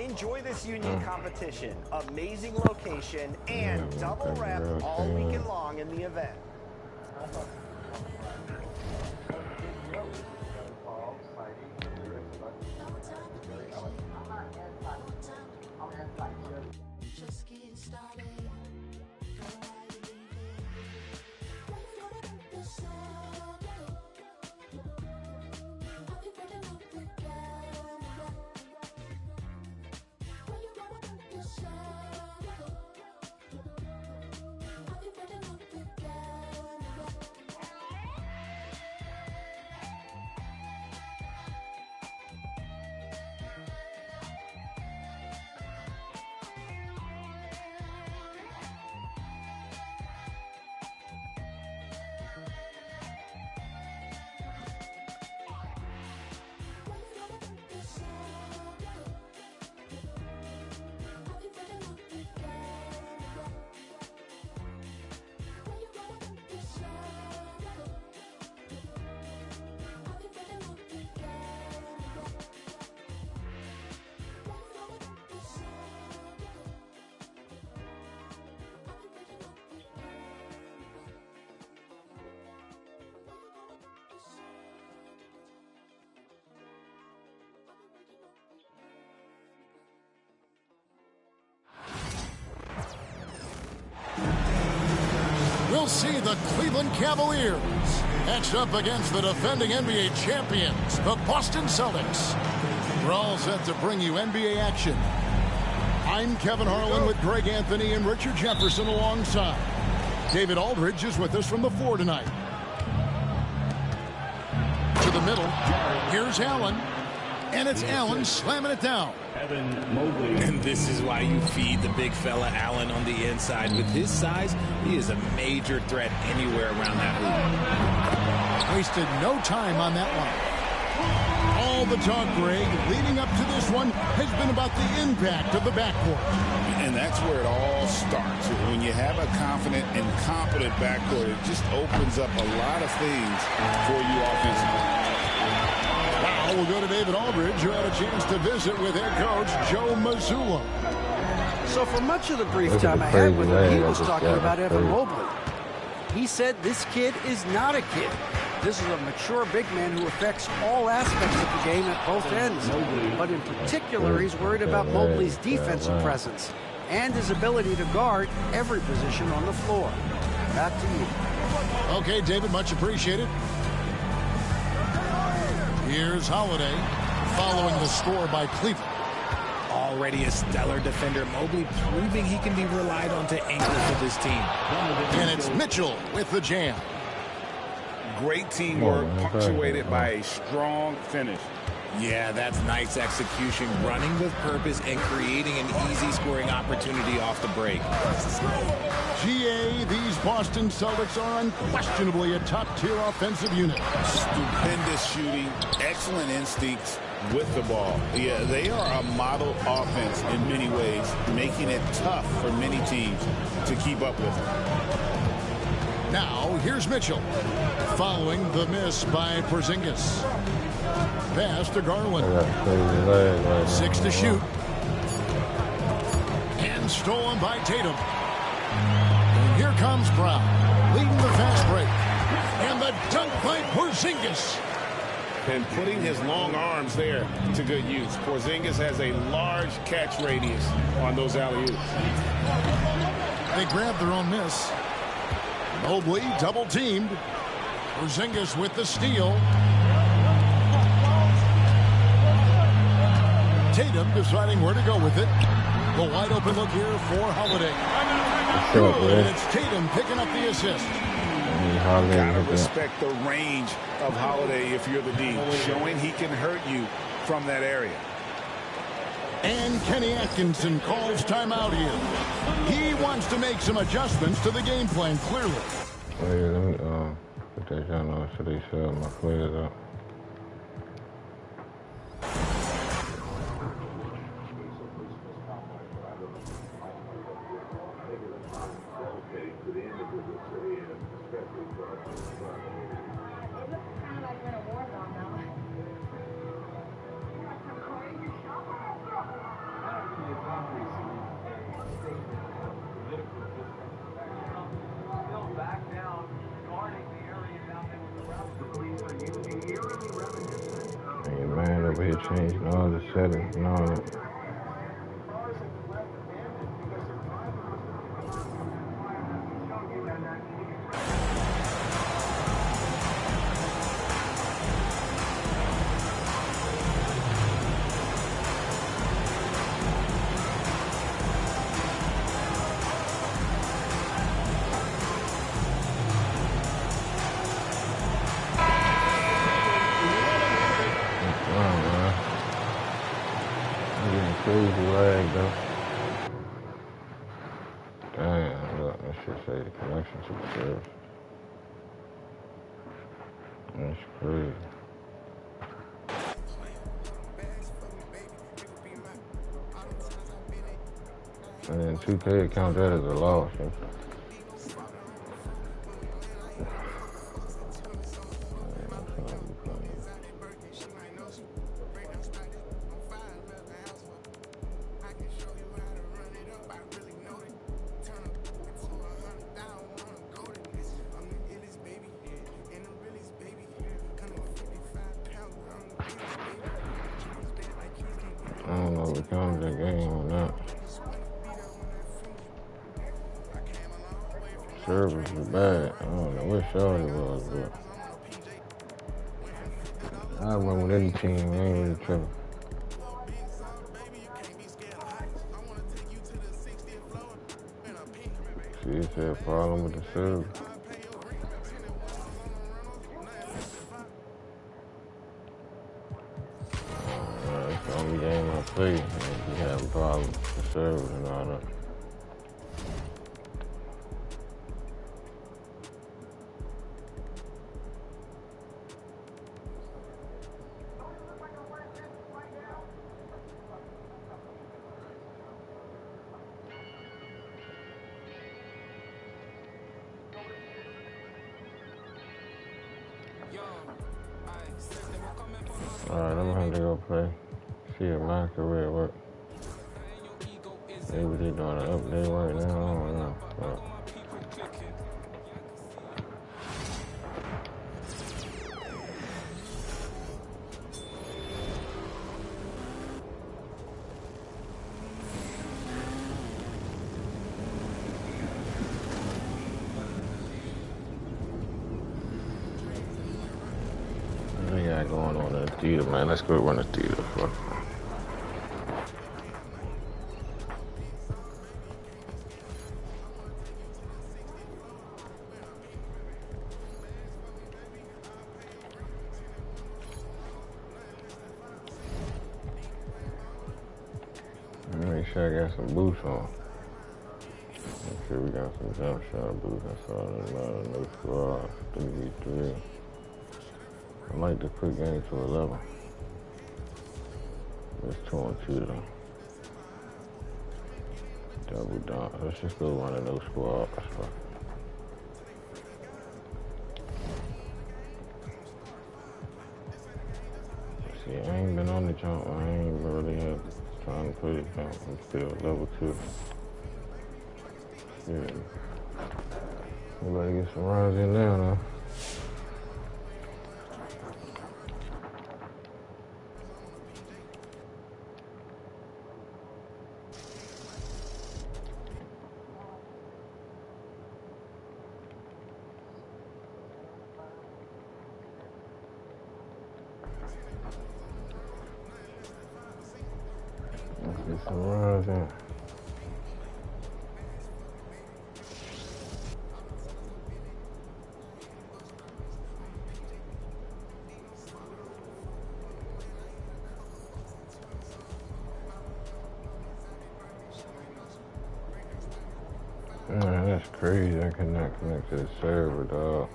Enjoy this unique competition, amazing location, and double rep all weekend long in the event. We'll see the Cleveland Cavaliers matched up against the defending NBA champions, the Boston Celtics. We're all set to bring you NBA action. I'm Kevin Harlan with Greg Anthony and Richard Jefferson alongside. David Aldridge is with us from the floor tonight. To the middle, here's Allen. And it's Allen slamming it down. And this is why you feed the big fella Allen on the inside. With his size, he is a major threat anywhere around that hoop. Wasted no time on that one. All the talk, Greg, leading up to this one has been about the impact of the backcourt. And that's where it all starts. When you have a confident and competent backcourt, it just opens up a lot of things for you offensively. Now we'll go to David Aldridge, who had a chance to visit with head coach Joe Mazzulla. So for much of the brief time I had with him, he was talking about Evan Mobley. He said this kid is not a kid. This is a mature big man who affects all aspects of the game at both ends. But in particular, he's worried about Mobley's defensive presence and his ability to guard every position on the floor. Back to you. Okay, David, much appreciated. Here's Holiday following the score by Cleveland. Already a stellar defender, Mobley proving he can be relied on to anchor for this team. And it's Mitchell with the jam. Great teamwork punctuated by a strong finish. Yeah, that's nice execution, running with purpose and creating an easy scoring opportunity off the break. GA, these Boston Celtics are unquestionably a top-tier offensive unit. Stupendous shooting, excellent instincts with the ball. Yeah, they are a model offense in many ways, making it tough for many teams to keep up with them. Now, here's Mitchell, following the miss by Porzingis. Pass to Garland. 6 to shoot. And stolen by Tatum. And here comes Brown, leading the fast break. And the dunk by Porzingis. And putting his long arms there to good use. Porzingis has a large catch radius on those alley-oops. They grabbed their own miss. Mobley double-teamed. Porzingis with the steal. Tatum deciding where to go with it. The wide open look here for Holiday. And it's Tatum picking up the assist. Gotta respect the range of Holiday if you're the D, showing he can hurt you from that area. And Kenny Atkinson calls timeout here. He wants to make some adjustments to the game plan, clearly. Let me put that down on so they show my players up. changing all the settings and all that. Crazy lag though. Damn, look, that shit say the connection to the server. That's crazy. And then 2K count that as a loss. Huh? I don't know what counted that game or not. Servers were bad. I don't know what shot it was, but I run with any team. I ain't really tripping. See, it said problem with the server. It's the only game I play. And we have problems with the servers and all that. Alright, I'm gonna have to go play. See if my career work. Maybe they're doing an update right now. I don't know. What we got going on in the theater, man? Let's go run the theater. Fuck. Make sure I got some boots on. Make sure we got some jump shot boots. I saw a lot of no squad, 3v3. I like the quick game to 11. It's 2-on-2 though. Double down. Let's just go run a no squad. See, I ain't been on the jump. I ain't really had trying to play the jump. I'm still level 2. Yeah. We better get some rounds in there now. Let's get some rounds in. Man, that's crazy. I cannot connect to the server, dog.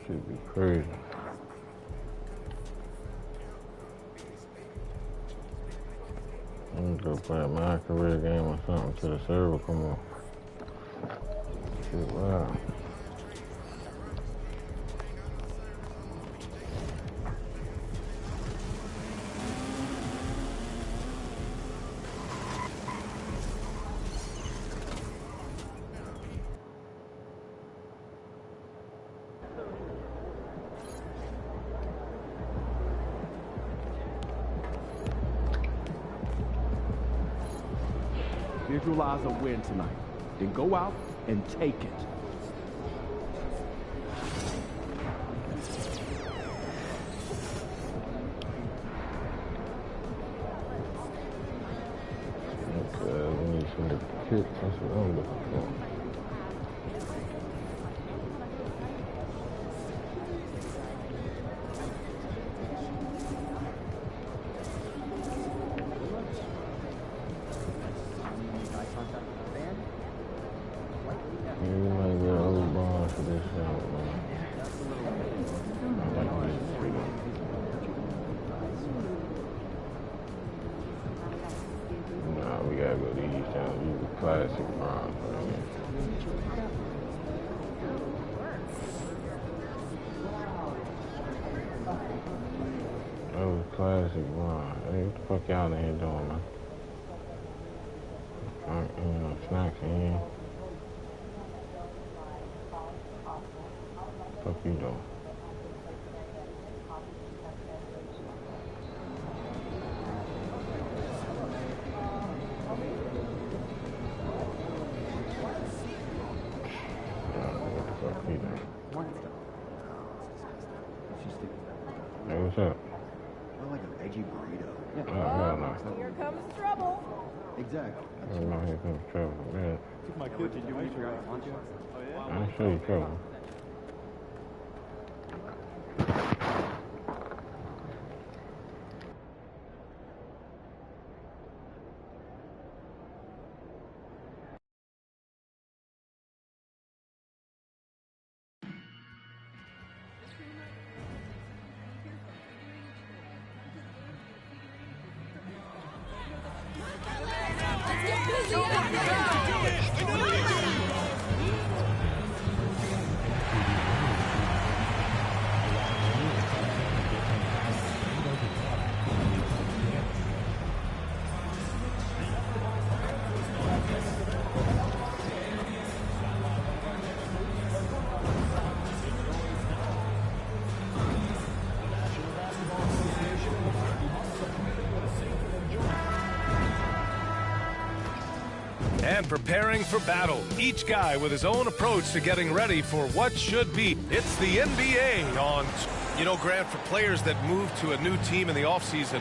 Should be crazy. I'm gonna go play my career game or something till the server come on. Shit, wow. visualize a win tonight. Then go out and take it. We need some kicks. That's what I'm looking for. You might get an old ball for this shot, man. I like this. Nah, we gotta go to these down. Use the classic bronze right here. That was classic bronze. Hey, what the fuck y'all in here doing, man? Snacks in here. What the fuck you doing? Hey, what's up? I like an veggie burrito. Yeah. Oh, no. Here comes trouble. Exactly. Oh, no, here comes trouble, man. Took my kid to do it for lunch. Oh, yeah? I'll show you trouble. And preparing for battle. Each guy with his own approach to getting ready for what should be. It's the NBA on... You know, Grant, for players that move to a new team in the offseason,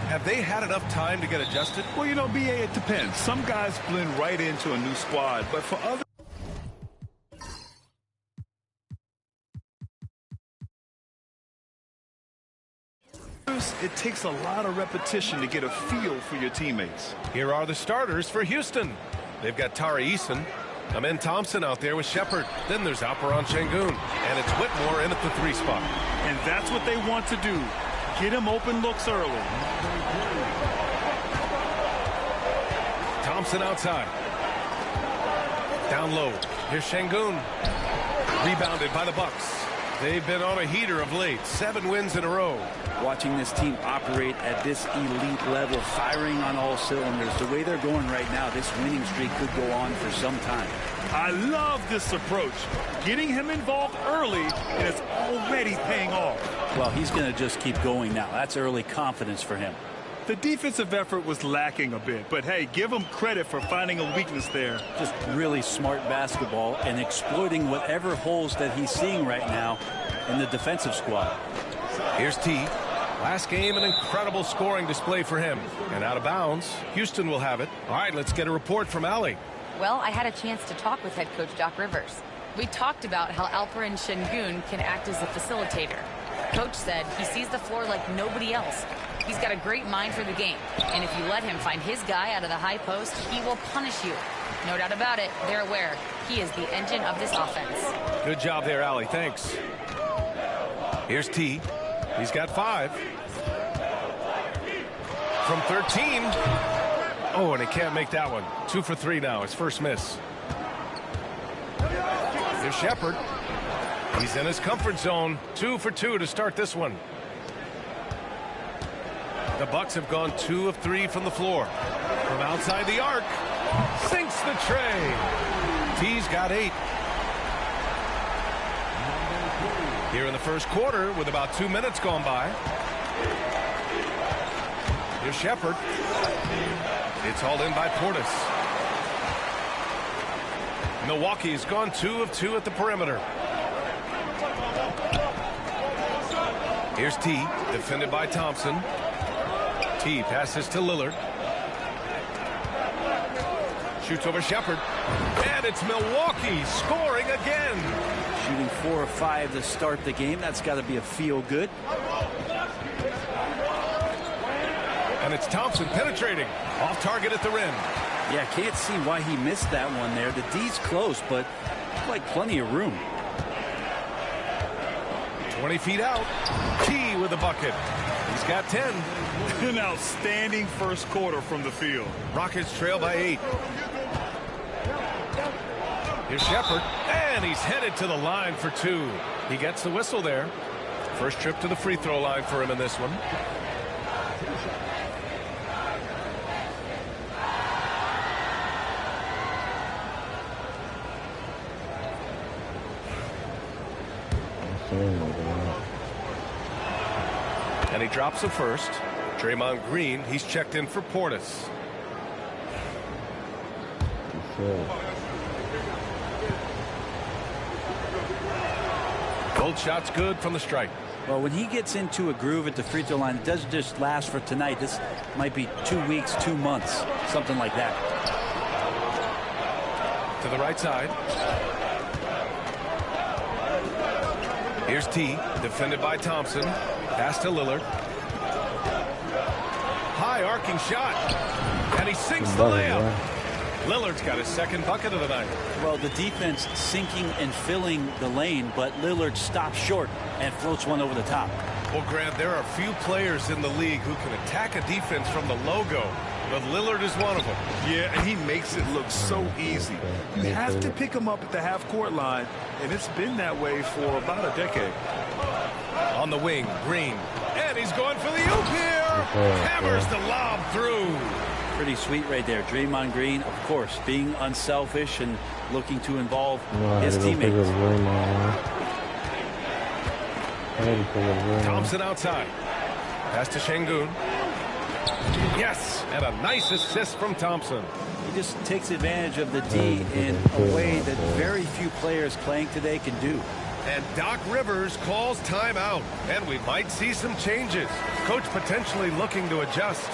have they had enough time to get adjusted? Well, you know, BA, it depends. Some guys blend right into a new squad, but for others... It takes a lot of repetition to get a feel for your teammates. Here are the starters for Houston. They've got Tari Eason, Amen Thompson out there with Shepard. Then there's Alperen Şengün, and it's Whitmore in at the 3 spot. And that's what they want to do. Get him open looks early. Thompson outside. Down low. Here's Şengün. Rebounded by the Bucks. They've been on a heater of late. 7 wins in a row. Watching this team operate at this elite level, firing on all cylinders, the way they're going right now, this winning streak could go on for some time. I love this approach. Getting him involved early, and it's already paying off. Well, he's going to just keep going now. That's early confidence for him. The defensive effort was lacking a bit, but hey, give him credit for finding a weakness there. Just really smart basketball and exploiting whatever holes that he's seeing right now in the defensive squad. Here's T. Last game, an incredible scoring display for him. And out of bounds, Houston will have it. All right, let's get a report from Allie. Well, I had a chance to talk with head coach Doc Rivers. We talked about how Alperen Şengün can act as a facilitator. Coach said he sees the floor like nobody else. He's got a great mind for the game, and if you let him find his guy out of the high post, he will punish you. No doubt about it, they're aware. He is the engine of this offense. Good job there, Allie. Thanks. Here's T. He's got 5. From 13. Oh, and he can't make that one. 2 for 3 now. His first miss. Here's Shepard. He's in his comfort zone. 2 for 2 to start this one. The Bucks have gone 2 of 3 from the floor. From outside the arc. Sinks the tray. T's got 8. Here in the first quarter with about 2 minutes gone by. Here's Shepard. It's hauled in by Portis. Milwaukee's gone 2 of 2 at the perimeter. Here's T, defended by Thompson. T passes to Lillard. Shoots over Shepherd. And it's Milwaukee scoring again. Shooting 4 of 5 to start the game. That's got to be a feel good. And it's Thompson penetrating. Off target at the rim. Yeah, can't see why he missed that one there. The D's close, but like plenty of room. 20 feet out. T with a bucket. He's got 10. An outstanding first quarter from the field. Rockets trail by 8. Here's Shepherd, and he's headed to the line for 2. He gets the whistle there. First trip to the free throw line for him in this one. And he drops the first. Draymond Green, he's checked in for Portis. Both shots good from the strike. Well, when he gets into a groove at the free throw line, it doesn't just last for tonight. This might be 2 weeks, 2 months, something like that. To the right side. Here's T, defended by Thompson. Pass to Lillard. High arcing shot. And he sinks the layup. Lillard's got his second bucket of the night. Well, the defense sinking and filling the lane, but Lillard stops short and floats one over the top. Well, Grant, there are few players in the league who can attack a defense from the logo, but Lillard is one of them. Yeah, and he makes it look so easy. You have to pick him up at the half-court line, and it's been that way for about a decade. On the wing, Green. And he's going for the oop here. Hammers the lob through. Pretty sweet right there. Draymond Green, of course, being unselfish and looking to involve his teammates. Thompson outside. Pass to Şengün. Yes, and a nice assist from Thompson. He just takes advantage of the D in a way that very few players playing today can do. And Doc Rivers calls timeout, and we might see some changes. Coach potentially looking to adjust.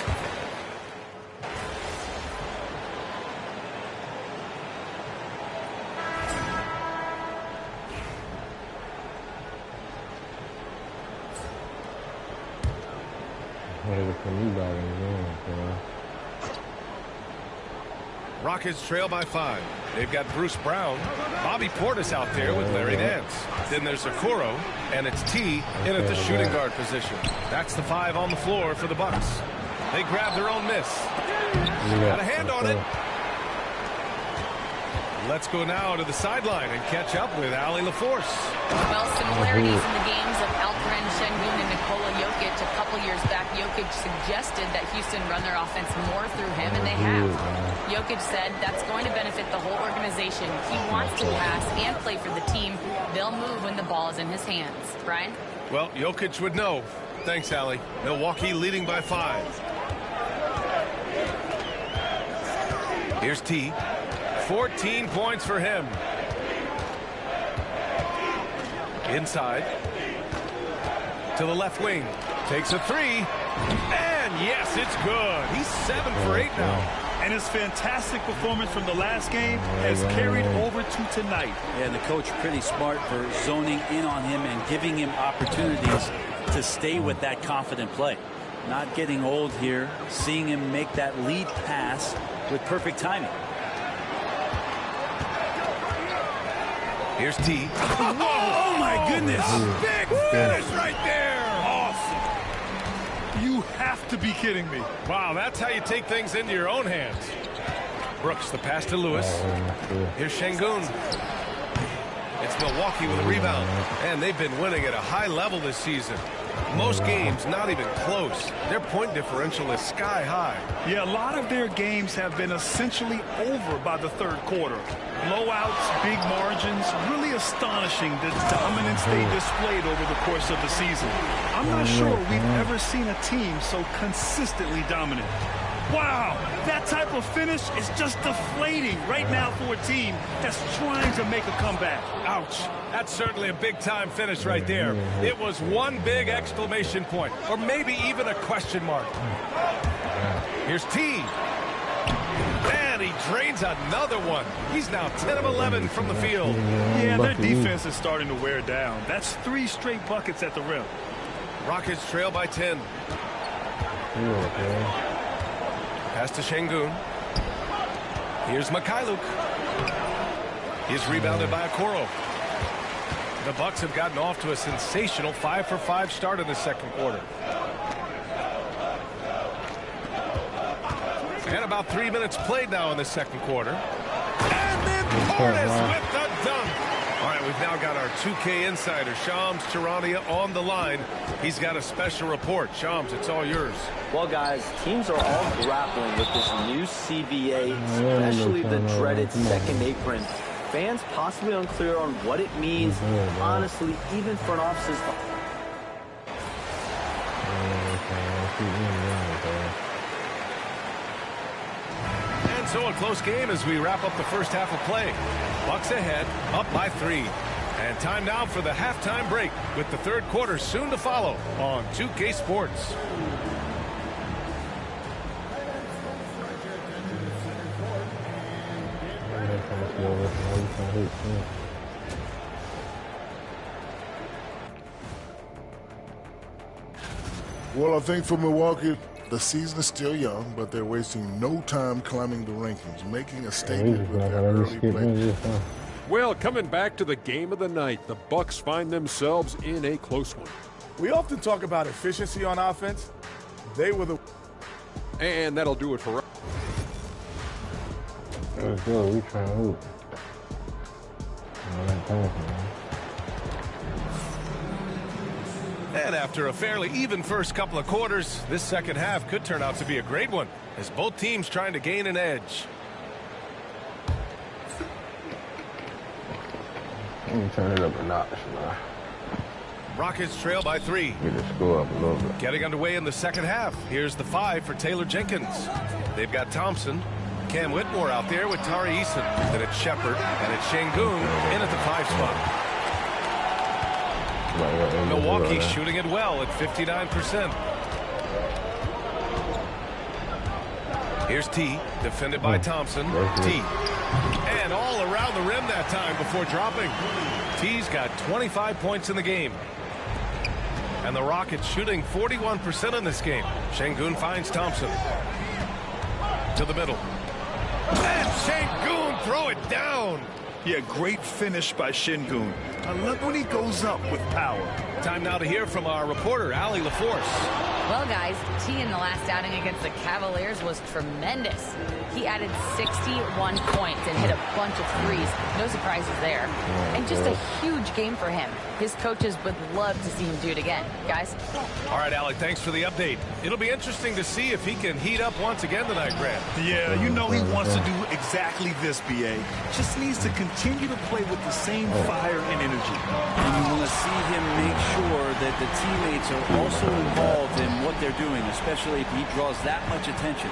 Rockets trail by 5. They've got Bruce Brown, Bobby Portis out there with Larry Nance. Then there's Okoro, and it's T in at the shooting guard position. That's the 5 on the floor for the Bucks. They grab their own miss. Got a hand on it. Let's go now to the sideline and catch up with Allie LaForce. Well, similarities in the games of Alperen Şengün and Nikola Jokic. A couple years back, Jokic suggested that Houston run their offense more through him, and they have. Jokic said that's going to benefit the whole organization. He wants to pass and play for the team. They'll move when the ball is in his hands. Brian? Well, Jokic would know. Thanks, Allie. Milwaukee leading by 5. Here's T. 14 points for him. Inside. To the left wing. Takes a 3. And yes, it's good. He's 7 for 8 now. And his fantastic performance from the last game has carried over to tonight. And the coach pretty smart for zoning in on him and giving him opportunities to stay with that confident play. Not getting old here. Seeing him make that lead pass with perfect timing. Here's T. Oh my goodness. Big finish right there. Awesome. You have to be kidding me. Wow, that's how you take things into your own hands. Brooks, the pass to Lewis. Here's Şengün. It's Milwaukee with a rebound. And they've been winning at a high level this season. Most games not even close. Their point differential is sky high. Yeah, a lot of their games have been essentially over by the third quarter. Blowouts, big margins, really astonishing the dominance they displayed over the course of the season. I'm not sure we've ever seen a team so consistently dominant. Wow, that type of finish is just deflating right now for a team that's trying to make a comeback. Ouch. That's certainly a big-time finish right there. It was one big exclamation point, or maybe even a question mark. Here's T. And he drains another one. He's now 10 of 11 from the field. Yeah, their defense is starting to wear down. That's 3 straight buckets at the rim. Rockets trail by 10. Pass to Şengün. Here's Mikhailuk. He's rebounded by Okoro. The Bucks have gotten off to a sensational 5-for-5 start in the second quarter. And about 3 minutes played now in the second quarter. And then Portis with the dunk. All right, we've now got our 2K insider, Shams Charania, on the line. He's got a special report. Shams, it's all yours. Well, guys, teams are all grappling with this new CBA, especially the dreaded second apron. Fans possibly unclear on what it means, honestly, even for an off-system. And so a close game as we wrap up the first half of play. Bucks ahead, up by 3. And time now for the halftime break with the third quarter soon to follow on 2K Sports. Well, I think for Milwaukee, the season is still young, but they're wasting no time climbing the rankings, making a statement with their early play. Well, coming back to the game of the night, the Bucks find themselves in a close one. We often talk about efficiency on offense. They were the... And that'll do it for us. Let's go. We trying to hoop. And after a fairly even first couple of quarters, this second half could turn out to be a great one as both teams trying to gain an edge. Let me turn it up a notch, man. Rockets trail by 3. Get the score up a little bit. Getting underway in the second half. Here's the 5 for Taylor Jenkins. They've got Thompson, Cam Whitmore out there with Tari Eason. Then it's Shepard, and it's Şengün in at the 5 spot. Milwaukee shooting it well at 59%. Here's T, defended by Thompson. T. And all around the rim that time before dropping. T's got 25 points in the game. And the Rockets shooting 41% in this game. Şengün finds Thompson. To the middle. And Şengün throw it down. Yeah, great finish by Şengün. I love when he goes up with power. Time now to hear from our reporter, Allie LaForce. Well, guys, T in the last outing against the Cavaliers was tremendous. He added 61 points and hit a bunch of threes. No surprises there. And just a huge game for him. His coaches would love to see him do it again. Guys? All right, Allie, thanks for the update. It'll be interesting to see if he can heat up once again tonight, Grant. Yeah, you know he wants to do exactly this, BA. Just needs to continue to play with the same fire and energy. And you want to see him make sure that the teammates are also involved in what they're doing, especially if he draws that much attention.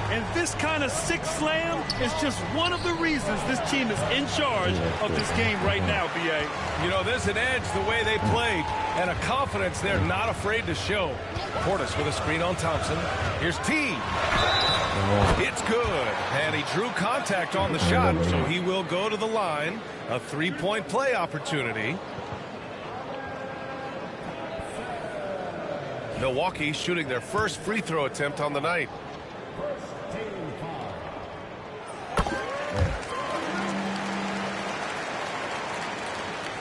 And this kind of six slam is just one of the reasons this team is in charge of this game right now, BA. You know, there's an edge the way they play and a confidence they're not afraid to show. Portis with a screen on Thompson. Here's T. It's good. And he drew contact on the shot, so he will go to the line. A three-point play opportunity. Milwaukee shooting their first free throw attempt on the night.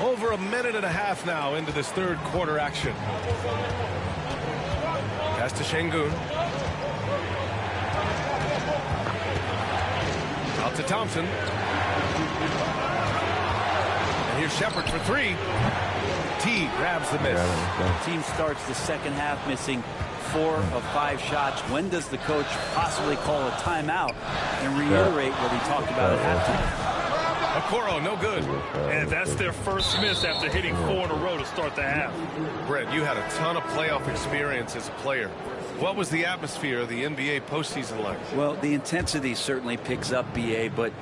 Over a minute and a half now into this third quarter action. Pass to Şengün. Out to Thompson. And here's Shepard for three. T grabs the miss. Team starts the second half missing 4 of 5 shots. When does the coach possibly call a timeout and reiterate what he talked about at halftime? Okoro, no good. And that's their first miss after hitting 4 in a row to start the half. Brett, you had a ton of playoff experience as a player. What was the atmosphere of the NBA postseason like? Well, the intensity certainly picks up, BA, but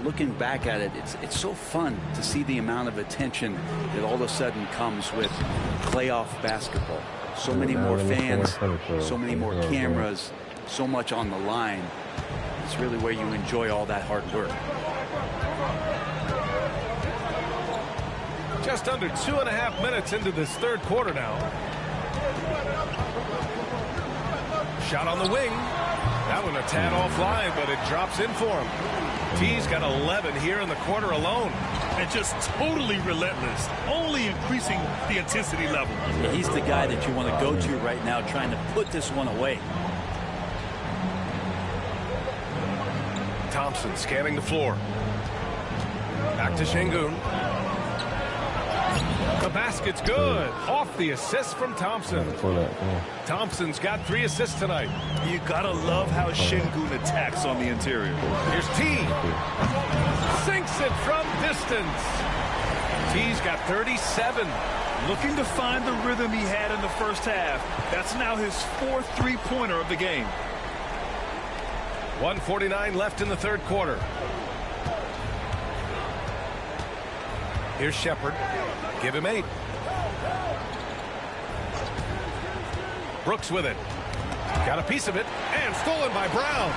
looking back at it, it's so fun to see the amount of attention that all of a sudden comes with playoff basketball. So many more fans, so many more cameras, so much on the line. It's really where you enjoy all that hard work. Just under 2.5 minutes into this third quarter now. Shot on the wing. That one a tad offline, but it drops in for him. T's got 11 here in the quarter alone. And just totally relentless, only increasing the intensity level. Yeah, he's the guy that you want to go to right now, trying to put this one away. Thompson scanning the floor. Back to Şengün. The basket's good. Off the assist from Thompson. Thompson's got 3 assists tonight. You gotta love how Şengün attacks on the interior. Here's T. Sinks it from distance. T's got 37. Looking to find the rhythm he had in the first half. That's now his 4th three-pointer of the game. 1:49 left in the third quarter. Here's Shepherd. Give him 8. Brooks with it. Got a piece of it. And stolen by Brown.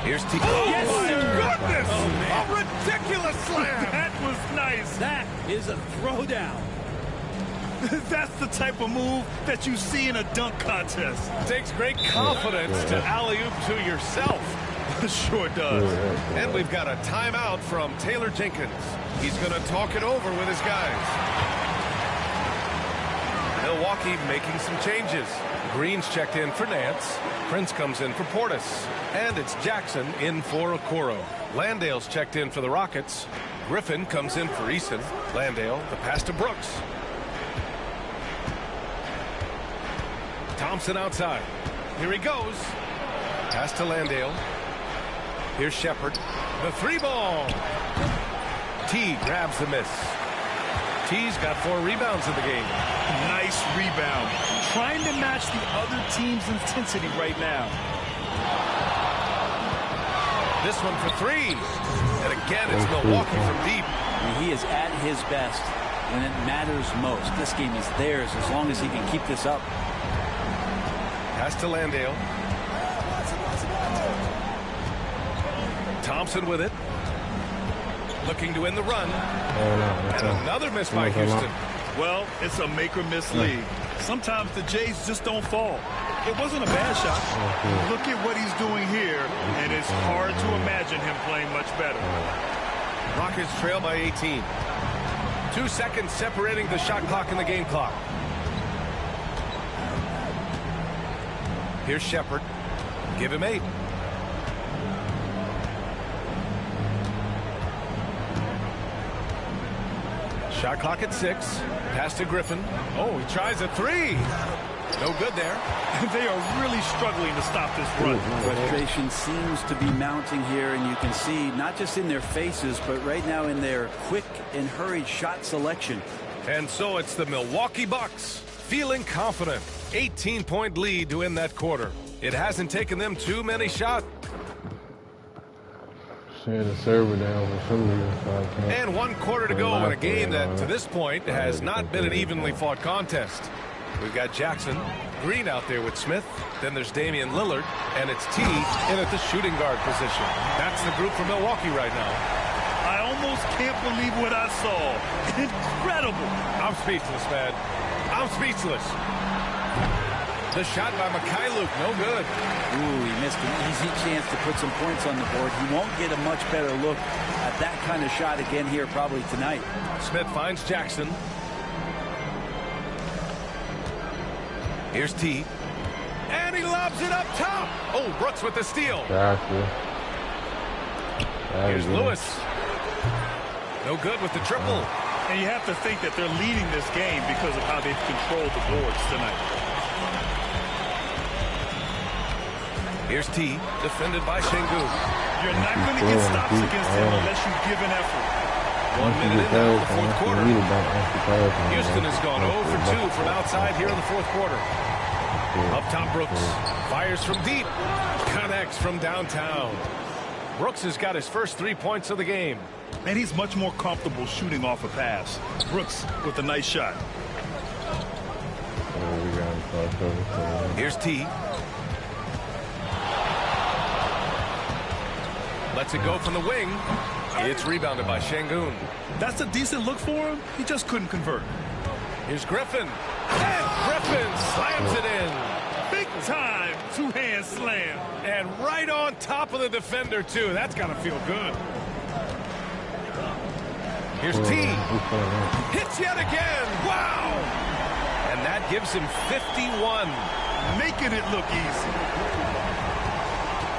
Here's T. Oh, yes, my goodness! Oh, a ridiculous slam! That was nice. That is a throwdown. That's the type of move that you see in a dunk contest. Takes great confidence to alley-oop to yourself. Sure does. And we've got a timeout from Taylor Jenkins. He's going to talk it over with his guys. Milwaukee making some changes. Green's checked in for Nance. Prince comes in for Portis. And it's Jackson in for Okoro. Landale's checked in for the Rockets. Griffin comes in for Eason. Landale, the pass to Brooks. Thompson outside. Here he goes. Pass to Landale. Here's Shepherd. The 3-ball. T grabs the miss. T's got 4 rebounds in the game. Nice rebound. Trying to match the other team's intensity right now. This one for 3. And again, it's Milwaukee from deep. He is at his best when it matters most. This game is theirs as long as he can keep this up. Pass to Landale. Thompson with it. Looking to win the run. And another miss by Houston. Well, it's a make-or-miss league. Sometimes the Jays just don't fall. It wasn't a bad shot. Look at what he's doing here, and it's hard to imagine him playing much better. Rockets trail by 18. 2 seconds separating the shot clock and the game clock. Here's Shepherd. Give him 8. Shot clock at 6. Pass to Griffin. Oh, he tries a 3. No good there. They are really struggling to stop this run. Frustration seems to be mounting here, and you can see not just in their faces, but right now in their quick and hurried shot selection. And so it's the Milwaukee Bucks feeling confident. 18-point lead to end that quarter. It hasn't taken them too many shots. And 1 quarter to go in a game that, to this point, has not been an evenly fought contest. We've got Jackson, Green out there with Smith. Then there's Damian Lillard, and it's T in at the shooting guard position. That's the group for Milwaukee right now. I almost can't believe what I saw. Incredible. I'm speechless, man. I'm speechless. The shot by Mikhailuk, no good. Ooh, he missed an easy chance to put some points on the board. He won't get a much better look at that kind of shot again here probably tonight. Smith finds Jackson. Here's T. And he lobs it up top. Oh, Brooks with the steal. Here's Lewis. No good with the triple. And you have to think that they're leading this game because of how they've controlled the boards tonight. Here's T, defended by Şengün. You're not going to get stops against him unless you give an effort. 1 minute in now in the fourth quarter. Houston has gone 0 for 2 from outside here in the fourth quarter. Up top, Brooks fires from deep, connects from downtown. Brooks has got his first 3 points of the game. And he's much more comfortable shooting off a pass. Brooks with a nice shot. Here's T. Lets it go from the wing. It's rebounded by Şengün. That's a decent look for him. He just couldn't convert. Here's Griffin. And Griffin slams it in. Big time two-hand slam. And right on top of the defender, too. That's got to feel good. Here's T. Hits yet again. Wow. And that gives him 51. Making it look easy.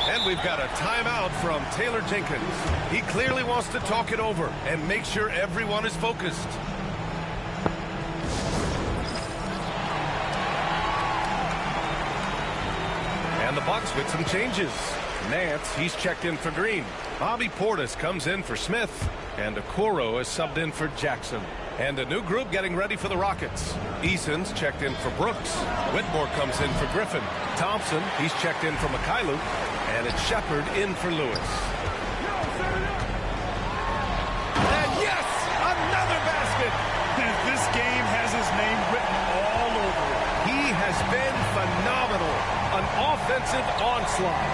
And we've got a timeout from Taylor Jenkins. He clearly wants to talk it over and make sure everyone is focused. And the Bucks with some changes. Nance, he's checked in for Green. Bobby Portis comes in for Smith. And Okoro is subbed in for Jackson. And a new group getting ready for the Rockets. Eason's checked in for Brooks. Whitmore comes in for Griffin. Thompson, he's checked in for Mikhailuk. And it's Shepard in for Lewis. And yes, another basket. And this game has his name written all over it. He has been phenomenal. An offensive onslaught.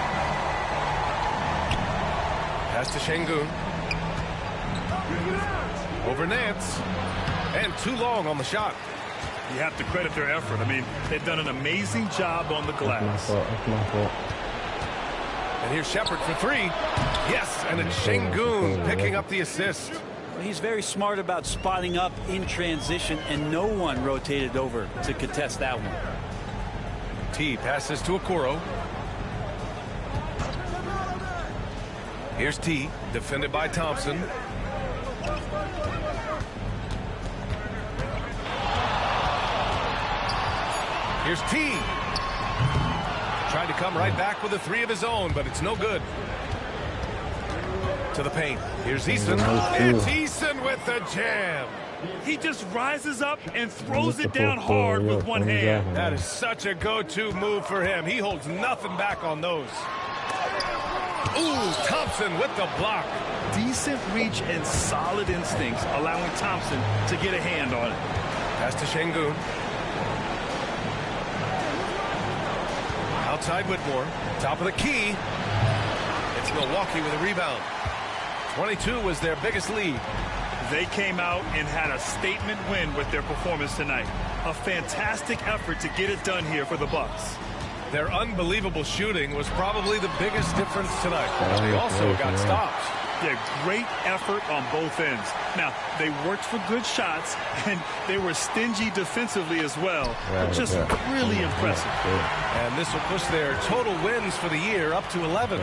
Pass to Şengün. Over Nance. And too long on the shot. You have to credit their effort. I mean, they've done an amazing job on the glass. That's my fault. And here's Shepard for three. Yes, and it's Şengün picking up the assist. Well, he's very smart about spotting up in transition, and no one rotated over to contest that one. T passes to Okoro. Here's T, defended by Thompson. Here's T. Tried to come right back with a three of his own, but it's no good. To the paint. Here's Eason. It's Eason with the jam. He just rises up and throws it down hard with one hand. That is such a go-to move for him. He holds nothing back on those. Ooh, Thompson with the block. Decent reach and solid instincts, allowing Thompson to get a hand on it. Pass to Şengün. Outside Whitmore. Top of the key. It's Milwaukee with a rebound. 22 was their biggest lead. They came out and had a statement win with their performance tonight. A fantastic effort to get it done here for the Bucks. Their unbelievable shooting was probably the biggest difference tonight. They also got stops. Yeah, great effort on both ends. Now, they worked for good shots, and they were stingy defensively as well. Just really impressive. And this will push their total wins for the year up to 11.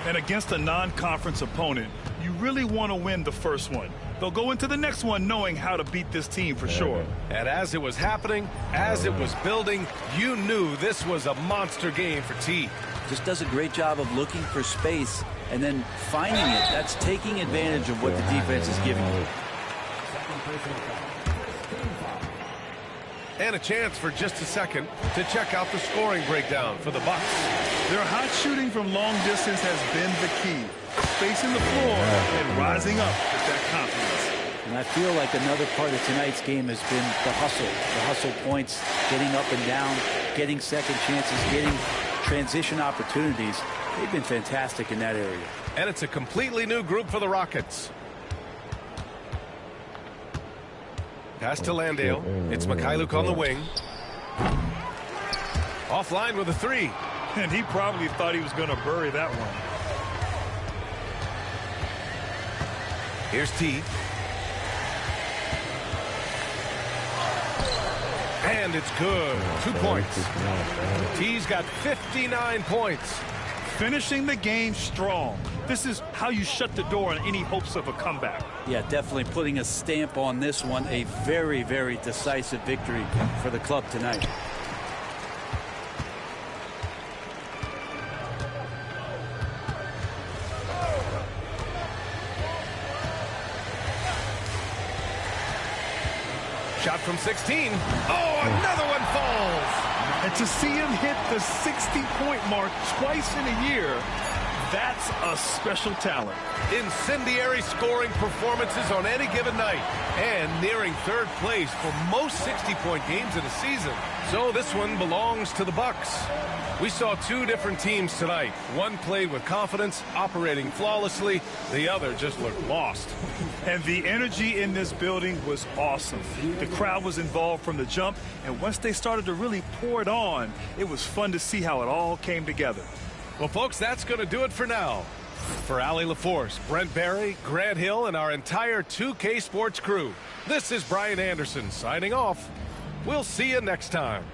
And against a non-conference opponent, you really want to win the first one. They'll go into the next one knowing how to beat this team for sure. And as it was happening, as it was building, you knew this was a monster game for T. Just does a great job of looking for space and then finding it. That's taking advantage of what the defense is giving you. And a chance for just a second to check out the scoring breakdown for the Bucks. Their hot shooting from long distance has been the key. Spacing the floor and rising up with that confidence. And I feel like another part of tonight's game has been the hustle points, getting up and down, getting second chances, getting transition opportunities. They've been fantastic in that area. And it's a completely new group for the Rockets. Pass to Landale. It's Mikhailuk on the wing. Offline with a three. And he probably thought he was going to bury that one. Here's T. And it's good. 2 points. T's got 59 points. Finishing the game strong. This is how you shut the door on any hopes of a comeback. Yeah, definitely putting a stamp on this one. A very, very decisive victory for the club tonight. Shot from 16. Oh, another one falls. And to see him hit the 60-point mark twice in a year, that's a special talent. Incendiary scoring performances on any given night and nearing third place for most 60-point games in a season. So this one belongs to the Bucks. We saw two different teams tonight. One played with confidence, operating flawlessly. The other just looked lost. And the energy in this building was awesome. The crowd was involved from the jump, and once they started to really pour it on, it was fun to see how it all came together. Well, folks, that's going to do it for now. For Allie LaForce, Brent Barry, Grant Hill, and our entire 2K Sports crew, this is Brian Anderson signing off. We'll see you next time.